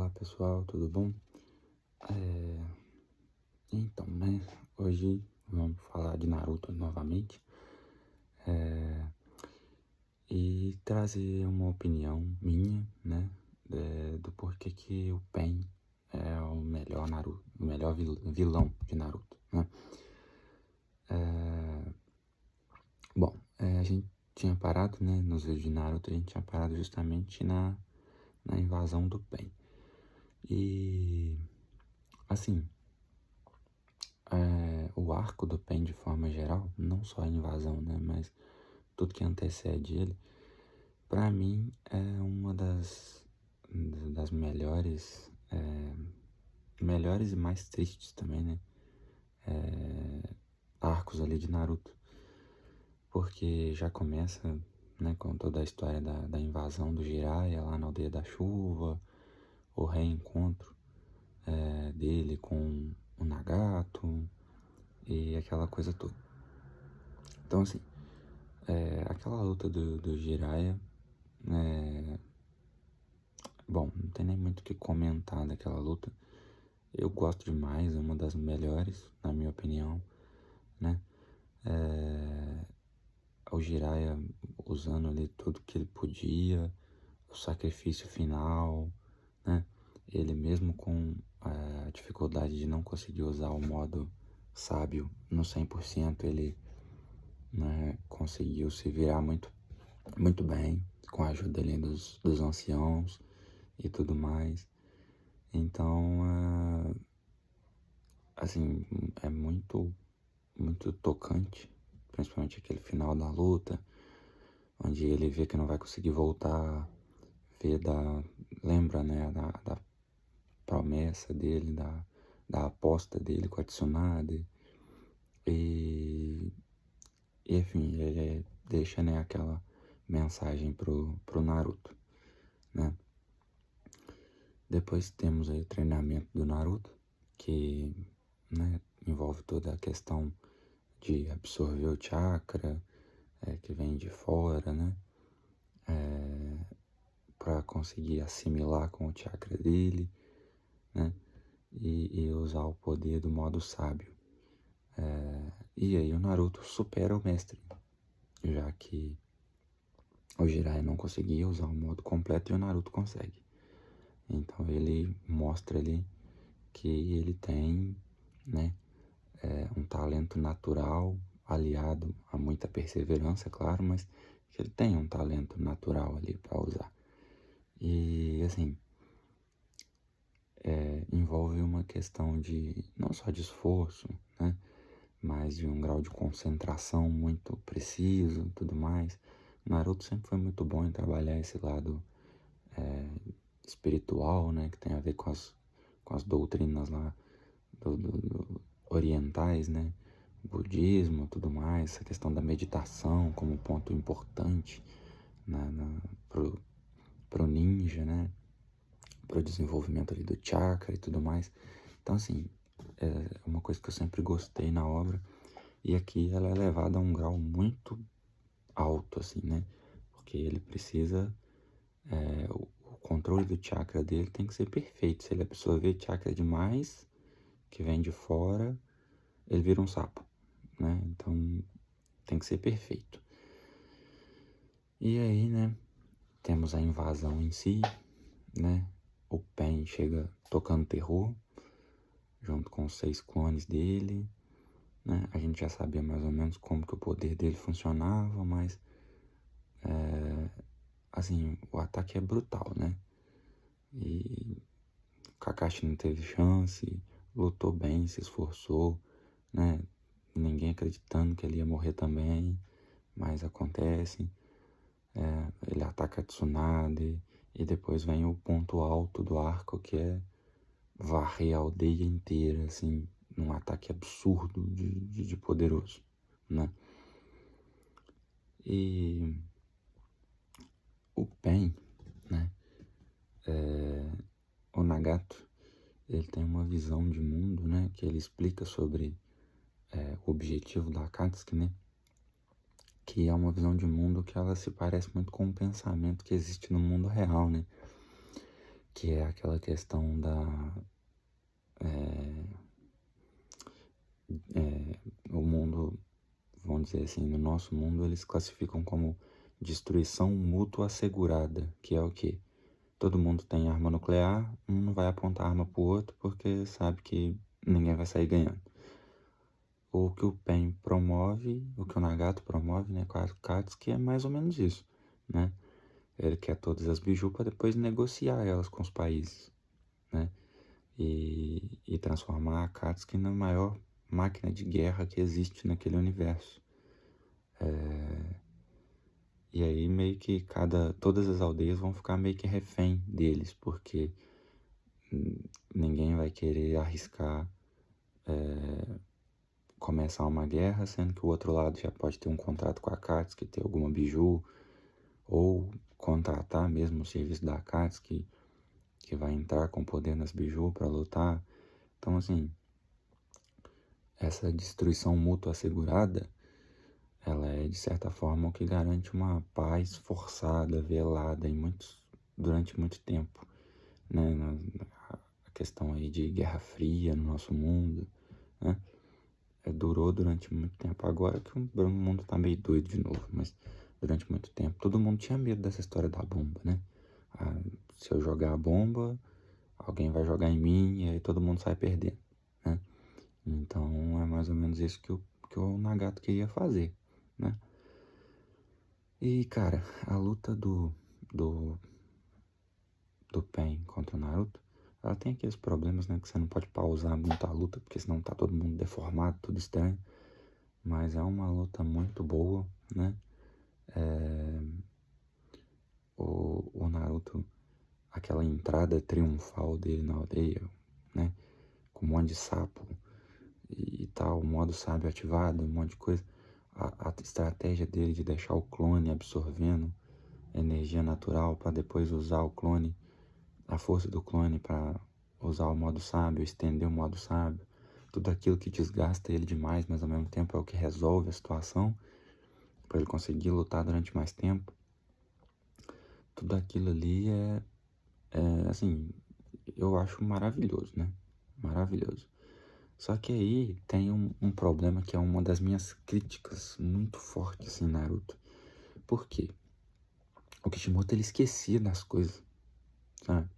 Olá pessoal, tudo bom? É, Então, né? Hoje vamos falar de Naruto novamente e trazer uma opinião minha, né? Do porquê que o Pain é o melhor Naruto, o melhor vilão de Naruto, né? A gente tinha parado, né? Nos vídeos de Naruto, a gente tinha parado justamente na invasão do Pain. E, assim, o arco do Pain de forma geral, não só a invasão, né, mas tudo que antecede ele, pra mim é uma das melhores e mais tristes também, né, arcos ali de Naruto, porque já começa, né, com toda a história da invasão do Jiraiya lá na Aldeia da Chuva, o reencontro dele com o Nagato e aquela coisa toda. Então, assim, aquela luta do Jiraiya, bom, não tem nem muito o que comentar daquela luta. Eu gosto demais, é uma das melhores, na minha opinião, né? O Jiraiya usando ali tudo que ele podia, o sacrifício final, né? Ele mesmo com a dificuldade de não conseguir usar o modo sábio no 100%, ele, né, conseguiu se virar muito bem, com a ajuda ali dos anciãos e tudo mais. Então, assim, é muito tocante, principalmente aquele final da luta, onde ele vê que não vai conseguir voltar, lembra, né, da promessa dele, da aposta dele com a Tsunade, e enfim, ele deixa, né, aquela mensagem pro Naruto, né. Depois temos aí o treinamento do Naruto, que, né, envolve toda a questão de absorver o chakra que vem de fora, né, para conseguir assimilar com o chakra dele, né, e usar o poder do modo sábio. E aí o Naruto supera o mestre, já que o Jiraiya não conseguia usar o modo completo e o Naruto consegue. Então ele mostra ali que ele tem, né, um talento natural aliado a muita perseverança, claro, mas que ele tem um talento natural ali para usar. E assim, envolve uma questão de não só de esforço, né, mas de um grau de concentração muito preciso e tudo mais. Naruto sempre foi muito bom em trabalhar esse lado espiritual, né, que tem a ver com as doutrinas lá orientais, né, budismo, tudo mais, essa questão da meditação como ponto importante pro ninja, né, pro desenvolvimento ali do chakra e tudo mais. Então, assim, é uma coisa que eu sempre gostei na obra, e aqui ela é levada a um grau muito alto, assim, né, porque ele precisa, o controle do chakra dele tem que ser perfeito. Se ele absorver chakra demais, que vem de fora, ele vira um sapo, né? Então tem que ser perfeito. E aí, né, temos a invasão em si, né? O Pain chega tocando terror, junto com os 6 clones dele, né? A gente já sabia mais ou menos como que o poder dele funcionava, mas, assim, o ataque é brutal, né? E o Kakashi não teve chance, lutou bem, se esforçou, né? Ninguém acreditando que ele ia morrer também, mas acontece. Ele ataca a Tsunade e depois vem o ponto alto do arco, que é varrer a aldeia inteira, assim, num ataque absurdo de poderoso, né? E o Pain, né? O Nagato, ele tem uma visão de mundo, né? Que ele explica sobre o objetivo da Akatsuki, né? Que é uma visão de mundo que ela se parece muito com um pensamento que existe no mundo real, né? que é aquela questão da... o mundo, vamos dizer assim, no nosso mundo eles classificam como destruição mútua assegurada, que é o quê? Todo mundo tem arma nuclear, um não vai apontar arma pro outro porque sabe que ninguém vai sair ganhando. O que o PEN promove, o que o Nagato promove, né, com a Akatsuki, é mais ou menos isso, né? Ele quer todas as biju para depois negociar elas com os países, né? E transformar a Akatsuki na maior máquina de guerra que existe naquele universo. E aí meio que todas as aldeias vão ficar meio que refém deles, porque ninguém vai querer arriscar começar uma guerra, sendo que o outro lado já pode ter um contrato com a Akatsuki, ter alguma biju, ou contratar mesmo o serviço da Akatsuki, que vai entrar com poder nas biju para lutar. Então, assim, essa destruição mútua assegurada, ela é, de certa forma, o que garante uma paz forçada, velada, durante muito tempo, né? A questão aí de Guerra Fria no nosso mundo, né? Durou durante muito tempo. Agora que o mundo tá meio doido de novo, mas durante muito tempo todo mundo tinha medo dessa história da bomba, né? Ah, se eu jogar a bomba, alguém vai jogar em mim e aí todo mundo sai perdendo, né? Então é mais ou menos isso que o Nagato queria fazer, né? E, cara, a luta do, do Pain contra o Naruto, ela tem aqueles problemas, né? Que você não pode pausar muito a luta, porque senão tá todo mundo deformado, tudo estranho. Mas é uma luta muito boa, né? O Naruto, aquela entrada triunfal dele na aldeia, né? Com um monte de sapo e tal, o modo sábio ativado, um monte de coisa. A estratégia dele de deixar o clone absorvendo energia natural para depois usar o clone, a força do clone para usar o modo sábio, estender o modo sábio, tudo aquilo que desgasta ele demais, mas ao mesmo tempo é o que resolve a situação para ele conseguir lutar durante mais tempo. Tudo aquilo ali assim, eu acho maravilhoso, né? Maravilhoso. Só que aí tem um problema que é uma das minhas críticas muito fortes em Naruto. Por quê? O Kishimoto, ele esquecia das coisas, sabe?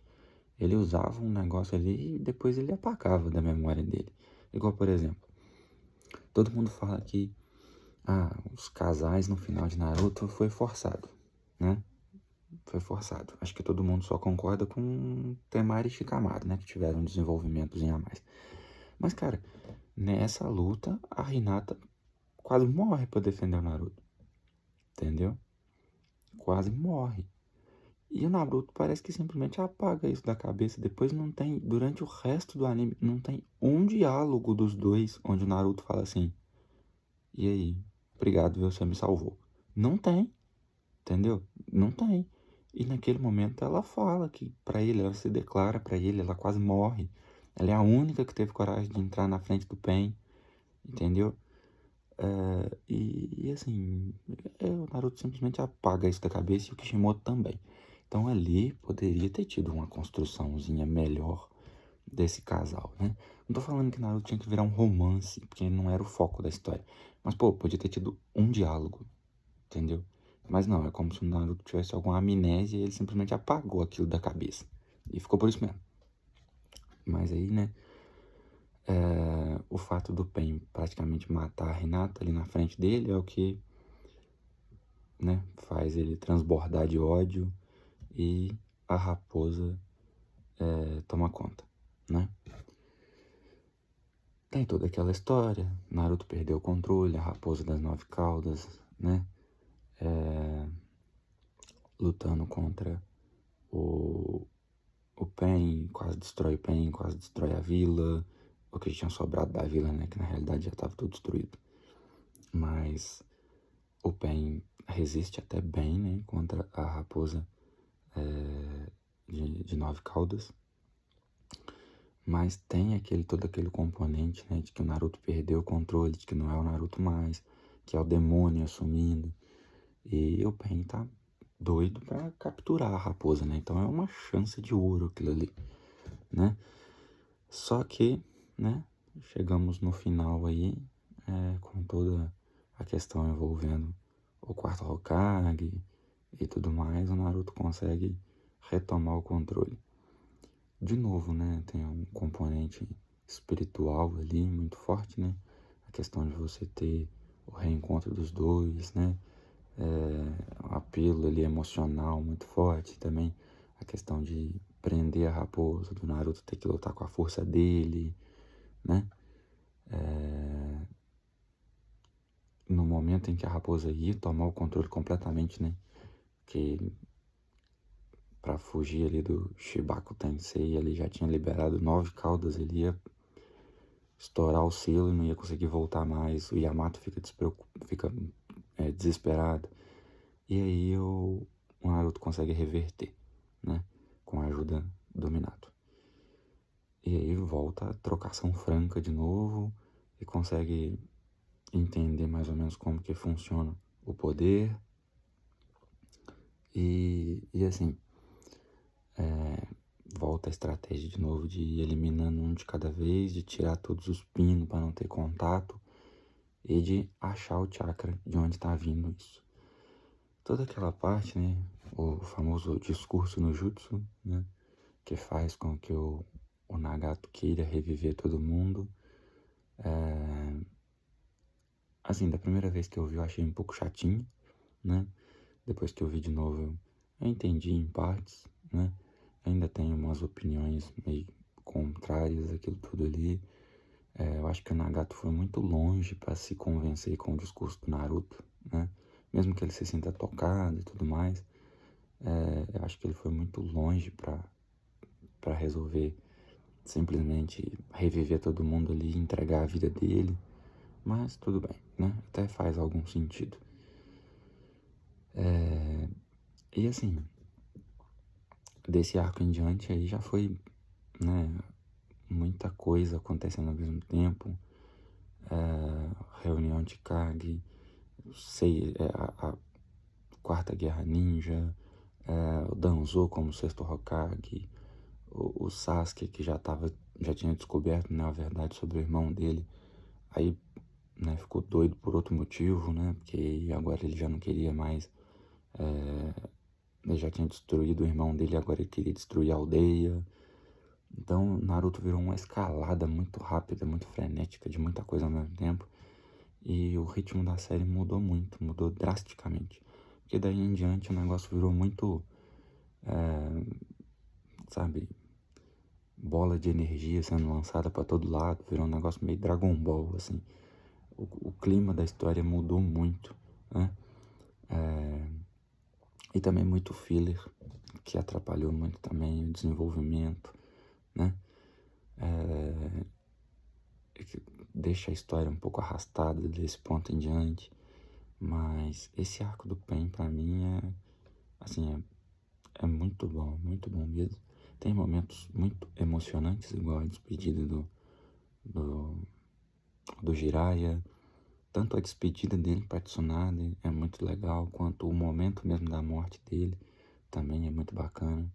Ele usava um negócio ali e depois ele apagava da memória dele. Igual, por exemplo, todo mundo fala que os casais no final de Naruto foi forçado, né? Foi forçado. Acho que todo mundo só concorda com Temari e Shikamaru, né? Que tiveram um desenvolvimentozinho a mais. Mas, cara, nessa luta, a Hinata quase morre pra defender o Naruto. Entendeu? Quase morre. E o Naruto parece que simplesmente apaga isso da cabeça. Depois não tem, durante o resto do anime, não tem um diálogo dos dois onde o Naruto fala assim: e aí, obrigado, você me salvou. Não tem, entendeu? Não tem. E naquele momento ela fala que pra ele, ela se declara pra ele, ela quase morre. Ela é a única que teve coragem de entrar na frente do Pain, entendeu? E assim, o Naruto simplesmente apaga isso da cabeça e o Kishimoto também. Então ali poderia ter tido uma construçãozinha melhor desse casal, né? Não tô falando que Naruto tinha que virar um romance, porque não era o foco da história. Mas, pô, podia ter tido um diálogo, entendeu? Mas não, é como se o Naruto tivesse alguma amnésia e ele simplesmente apagou aquilo da cabeça. E ficou por isso mesmo. Mas aí, né, o fato do Pen praticamente matar a Hinata ali na frente dele é o que, né, faz ele transbordar de ódio e a raposa toma conta, né? Tem toda aquela história, Naruto perdeu o controle, a raposa das 9 caudas, né? Lutando contra o, o Pen, quase destrói o Pen, quase destrói a vila, o que tinha sobrado da vila, né? Que na realidade já estava tudo destruído. Mas o Pen resiste até bem, né? Contra a raposa de 9 caudas. Mas tem todo aquele componente, né? De que o Naruto perdeu o controle, de que não é o Naruto mais, que é o demônio assumindo. E o Pen tá doido pra capturar a raposa, né? Então é uma chance de ouro aquilo ali, né? Só que, né, chegamos no final aí, com toda a questão envolvendo o quarto Hokage e tudo mais, o Naruto consegue retomar o controle. De novo, né, tem um componente espiritual ali muito forte, né? A questão de você ter o reencontro dos dois, né? Um apelo ali emocional muito forte também. A questão de prender a raposa, do Naruto ter que lutar com a força dele, né? No momento em que a raposa ia tomar o controle completamente, né? Que para fugir ali do Shibaku Tensei, ele já tinha liberado 9 caudas, ele ia estourar o selo e não ia conseguir voltar mais. O Yamato fica desesperado. E aí o Naruto consegue reverter, né? Com a ajuda do Minato. E aí volta a trocação franca de novo e consegue entender mais ou menos como que funciona o poder. E assim, volta a estratégia de novo de ir eliminando um de cada vez, de tirar todos os pinos para não ter contato e de achar o chakra de onde está vindo isso. Toda aquela parte, né, o famoso discurso no jutsu, né, que faz com que o Nagato queira reviver todo mundo. Assim, da primeira vez que eu vi eu achei um pouco chatinho, né? Depois que eu vi de novo eu entendi em partes, né? Ainda tenho umas opiniões meio contrárias àquilo tudo ali. Eu acho que o Nagato foi muito longe para se convencer com o discurso do Naruto, né? Mesmo que ele se sinta tocado e tudo mais, eu acho que ele foi muito longe para resolver simplesmente reviver todo mundo ali, entregar a vida dele. Mas tudo bem, né? Até faz algum sentido. E assim, desse arco em diante aí já foi, né, muita coisa acontecendo ao mesmo tempo. Reunião de Kage, a Quarta Guerra Ninja, o Danzo como sexto Hokage, o Sasuke que já tinha descoberto, né, a verdade sobre o irmão dele. Aí, né, ficou doido por outro motivo, né, porque agora ele já não queria mais, ele já tinha destruído o irmão dele, agora ele queria destruir a aldeia. Então, Naruto virou uma escalada muito rápida, muito frenética, de muita coisa ao mesmo tempo. E o ritmo da série mudou muito, mudou drasticamente. Porque daí em diante o negócio virou muito, sabe, bola de energia sendo lançada para todo lado, virou um negócio meio Dragon Ball, assim. O clima da história mudou muito, né? E também muito filler, que atrapalhou muito também o desenvolvimento, né? Que deixa a história um pouco arrastada desse ponto em diante. Mas esse arco do Pain, pra mim, assim, é muito bom mesmo. Tem momentos muito emocionantes, igual a despedida do, do Jiraiya. Tanto a despedida dele pra Tsunade é muito legal, quanto o momento mesmo da morte dele também é muito bacana.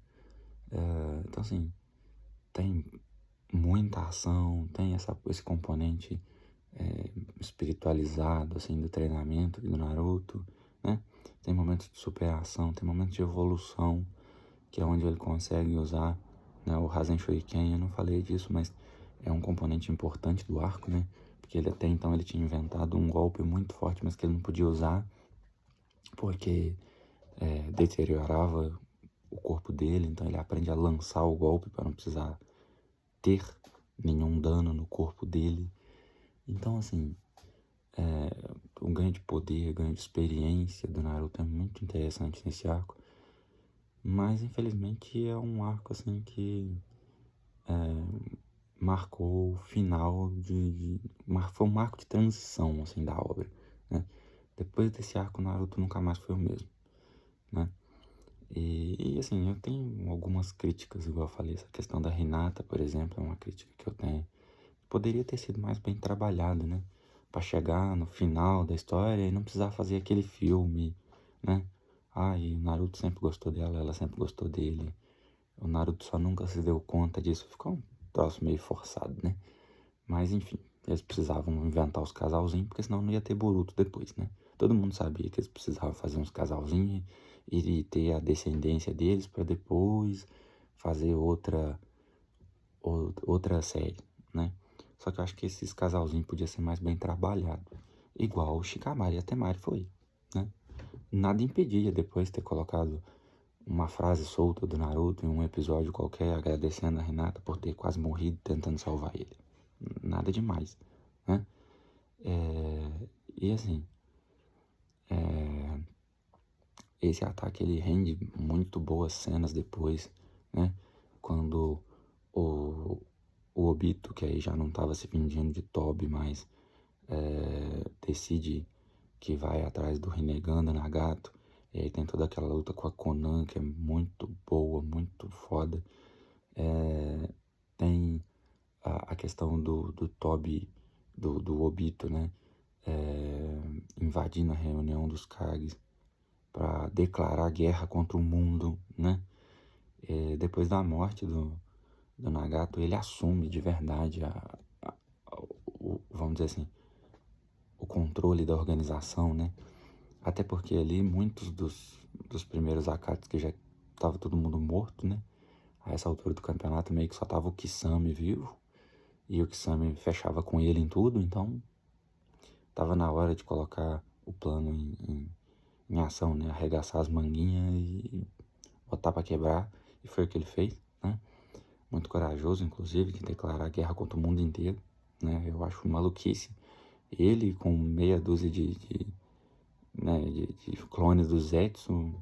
Então, assim, tem muita ação, tem esse componente espiritualizado, assim, do treinamento do Naruto, né? Tem momentos de superação, tem momentos de evolução, que é onde ele consegue usar, né, o Rasen Shuriken. Eu não falei disso, mas é um componente importante do arco, né? Porque ele até então ele tinha inventado um golpe muito forte, mas que ele não podia usar, porque deteriorava o corpo dele, então ele aprende a lançar o golpe para não precisar ter nenhum dano no corpo dele. Então, assim, o ganho de poder, o ganho de experiência do Naruto é muito interessante nesse arco. Mas, infelizmente, é um arco, assim, que marcou o final foi um marco de transição, assim, da obra, né? Depois desse arco, o Naruto nunca mais foi o mesmo, né? E assim, eu tenho algumas críticas, igual eu falei, essa questão da Hinata, por exemplo, é uma crítica que eu tenho. Poderia ter sido mais bem trabalhado, né? Pra chegar no final da história e não precisar fazer aquele filme, né? e o Naruto sempre gostou dela, ela sempre gostou dele. O Naruto só nunca se deu conta disso, ficou um troço meio forçado, né? Mas enfim, eles precisavam inventar os casalzinhos, porque senão não ia ter Boruto depois, né? Todo mundo sabia que eles precisavam fazer uns casalzinhos e ter a descendência deles para depois fazer outra série, né? Só que eu acho que esses casalzinhos podia ser mais bem trabalhado, igual o Shikamaru e a Temari foi, né? Nada impedia depois ter colocado uma frase solta do Naruto em um episódio qualquer, agradecendo a Hinata por ter quase morrido tentando salvar ele. Nada demais, né? E assim, esse ataque ele rende muito boas cenas depois, né? Quando o, o Obito, que aí já não estava se fingindo de Tobi, mas decide que vai atrás do Rinnegan, do Nagato. E aí tem toda aquela luta com a Konan, que é muito boa, muito foda. Tem a questão do Tobi, do Obito, né? Invadindo a reunião dos Kages para declarar guerra contra o mundo, né? Depois da morte do Nagato, ele assume de verdade vamos dizer assim, o controle da organização, né? Até porque ali muitos dos primeiros Akatsuki já tava todo mundo morto, né? A essa altura do campeonato meio que só tava o Kisame vivo, e o Kisame fechava com ele em tudo, então tava na hora de colocar o plano em ação, né? Arregaçar as manguinhas e botar pra quebrar, e foi o que ele fez, né? Muito corajoso, inclusive, de declarar guerra contra o mundo inteiro, né? Eu acho maluquice. Ele com meia dúzia de clones do Zetsu,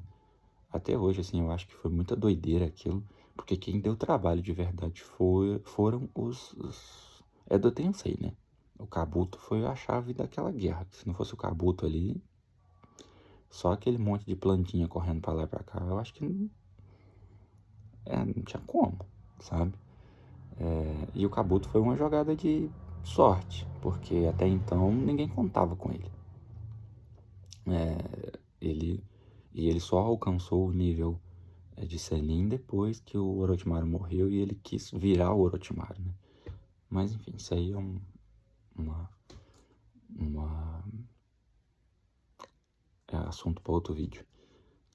até hoje, assim, eu acho que foi muita doideira aquilo, porque quem deu trabalho de verdade foram os Edo Tensei, né? O Kabuto foi a chave daquela guerra. Se não fosse o Kabuto ali, só aquele monte de plantinha correndo pra lá e pra cá, eu acho que não tinha como, sabe? E o Kabuto foi uma jogada de sorte, porque até então ninguém contava com ele. Ele só alcançou o nível de Senin depois que o Orochimaru morreu e ele quis virar o Orochimaru, né? Mas enfim, isso aí é uma assunto para outro vídeo,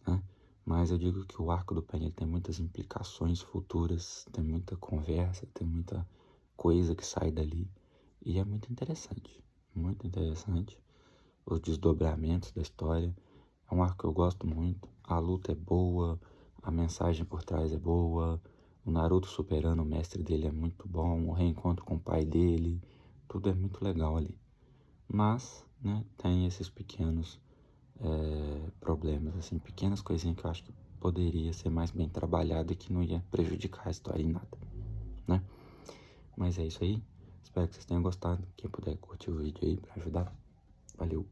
né? Mas eu digo que o arco do Pain ele tem muitas implicações futuras, tem muita conversa, tem muita coisa que sai dali e é muito interessante, muito interessante. Os desdobramentos da história. É um arco que eu gosto muito. A luta é boa, a mensagem por trás é boa. O Naruto superando o mestre dele é muito bom. O reencontro com o pai dele, tudo é muito legal ali. Mas, né, tem esses pequenos problemas, assim, pequenas coisinhas que eu acho que poderia ser mais bem trabalhado e que não ia prejudicar a história em nada, né? Mas é isso aí. Espero que vocês tenham gostado. Quem puder curtir o vídeo aí pra ajudar. Valeu!